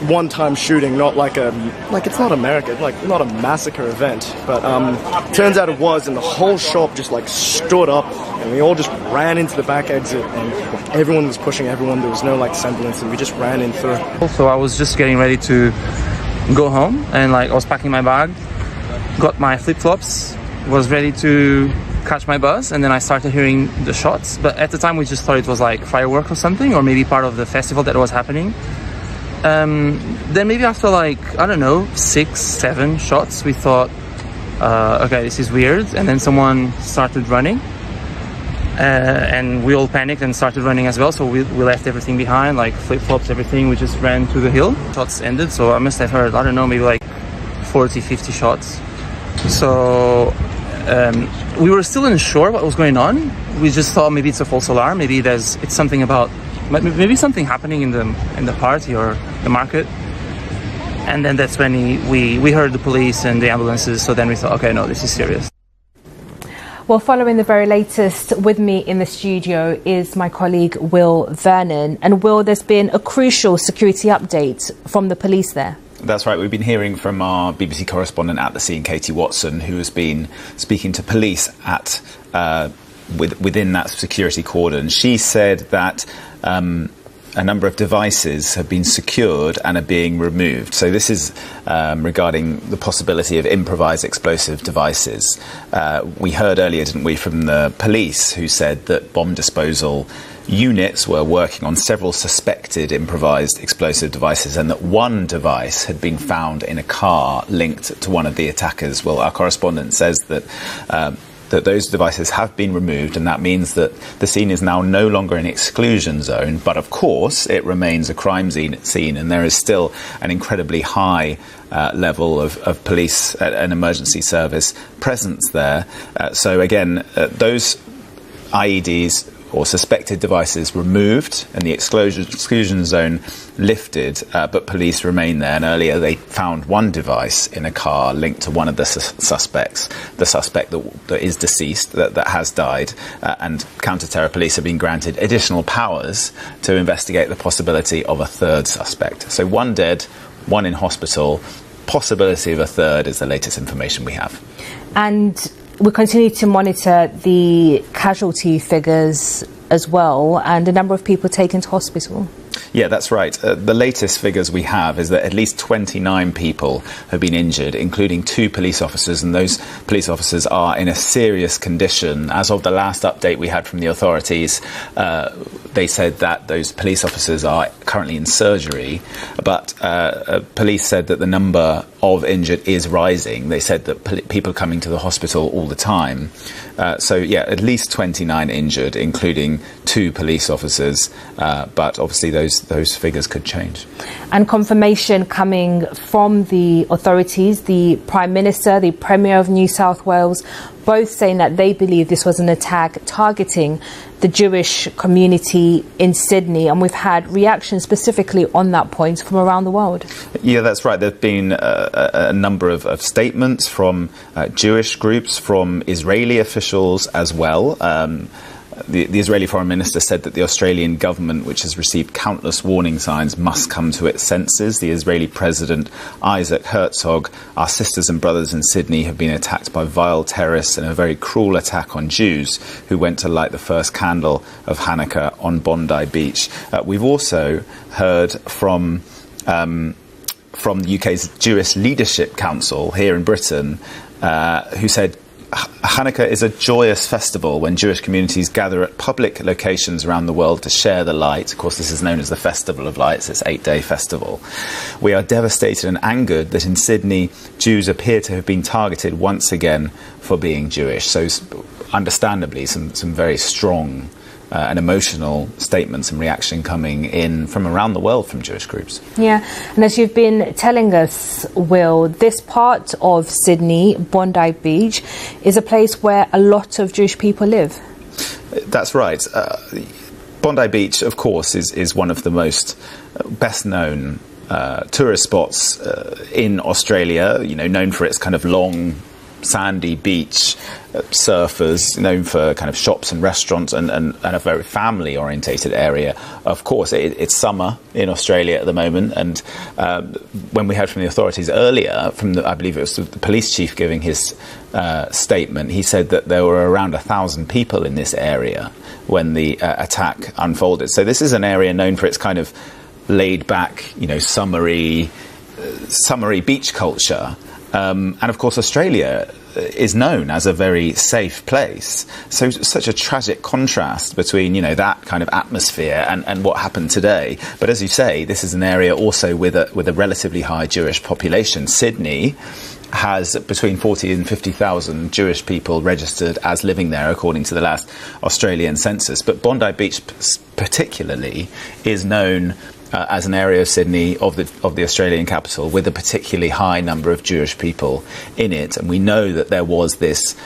one-time shooting, not like it's not America, like not a massacre event, but turns out it was, and the whole shop just like stood up, and we all just ran into the back exit, and everyone was pushing everyone. There was no like semblance, and we just ran in through. So I was just getting ready to go home, and like I was packing my bag, got my flip-flops, was ready to catch my bus, and then I started hearing the shots. But at the time we just thought it was like firework or something, or maybe part of the festival that was happening. Then maybe after like, I don't know, 6, 7 shots, we thought, okay, this is weird. And then someone started running, and we all panicked and started running as well. So we left everything behind, like flip-flops, everything. We just ran to the hill. Shots ended, so I must have heard, I don't know, maybe like 40, 50 shots. So we were still unsure what was going on. We just thought maybe it's a false alarm. Maybe it's something about, maybe something happening in the party or the market. And then that's when we heard the police and the ambulances. So then we thought, okay, no, this is serious. Well, following the very latest, with me in the studio is my colleague Will Vernon. And Will, there's been a crucial security update from the police there. That's right. We've been hearing from our BBC correspondent at the scene, Katie Watson, who has been speaking to police at within that security cordon. She said that a number of devices have been secured and are being removed. So this is regarding the possibility of improvised explosive devices. We heard earlier, didn't we, from the police, who said that bomb disposal units were working on several suspected improvised explosive devices, and that one device had been found in a car linked to one of the attackers. Well, our correspondent says that that those devices have been removed, and that means that the scene is now no longer an exclusion zone, but of course it remains a crime scene, and there is still an incredibly high level of police and emergency service presence there. So again, those IEDs or suspected devices removed and the exclusion zone lifted, but police remain there. And earlier they found one device in a car linked to one of the suspects, the suspect that is deceased, that has died, and counter-terror police have been granted additional powers to investigate the possibility of a third suspect. So one dead, one in hospital, possibility of a third is the latest information we have. And we continue to monitor the casualty figures as well, and a number of people taken to hospital. Yeah, that's right. The latest figures we have is that at least 29 people have been injured, including 2 police officers, and those police officers are in a serious condition. As of the last update we had from the authorities, they said that those police officers are currently in surgery, but police said that the number of injured is rising. They said that people are coming to the hospital all the time. So yeah, at least 29 injured, including 2 police officers, but obviously those figures could change. And confirmation coming from the authorities, the Prime Minister, the Premier of New South Wales, both saying that they believe this was an attack targeting the Jewish community in Sydney, and we've had reactions specifically on that point from around the world. Yeah, that's right. There have been a number of statements from Jewish groups, from Israeli officials as well. The Israeli Foreign Minister said that the Australian government, which has received countless warning signs, must come to its senses. The Israeli President Isaac Herzog, our sisters and brothers in Sydney have been attacked by vile terrorists in a very cruel attack on Jews who went to light the first candle of Hanukkah on Bondi Beach. We've also heard from the UK's Jewish Leadership Council here in Britain, who said Hanukkah is a joyous festival when Jewish communities gather at public locations around the world to share the light. Of course, this is known as the Festival of Lights. It's an 8-day festival. We are devastated and angered that in Sydney, Jews appear to have been targeted once again for being Jewish. So, understandably, some very strong and emotional statements and reaction coming in from around the world from Jewish groups. Yeah, and as you've been telling us, Will, this part of Sydney, Bondi Beach, is a place where a lot of Jewish people live. That's right. Bondi Beach, of course, is one of the most best known tourist spots in Australia, known for its kind of long sandy beach, surfers, known for kind of shops and restaurants, and a very family-orientated area. Of course, it's summer in Australia at the moment, and when we heard from the authorities earlier, I believe it was the police chief giving his statement, he said that there were around 1,000 people in this area when the attack unfolded. So this is an area known for its kind of laid-back, summery beach culture. And of course, Australia is known as a very safe place. So such a tragic contrast between, that kind of atmosphere and what happened today. But as you say, this is an area also with a relatively high Jewish population. Sydney has between 40 and 50,000 Jewish people registered as living there, according to the last Australian census. But Bondi Beach particularly is known as an area of Sydney, of the Australian capital, with a particularly high number of Jewish people in it. And we know that there was this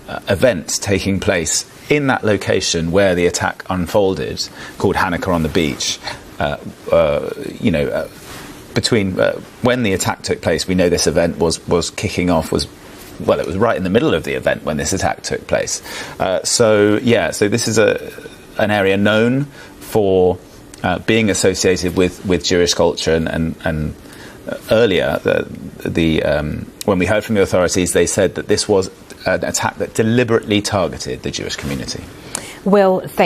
event taking place in that location where the attack unfolded, called Hanukkah on the Beach. Between when the attack took place, we know this event was kicking off, it was right in the middle of the event when this attack took place. So this is an area known for being associated with Jewish culture, and earlier, when we heard from the authorities, they said that this was an attack that deliberately targeted the Jewish community. Will, thank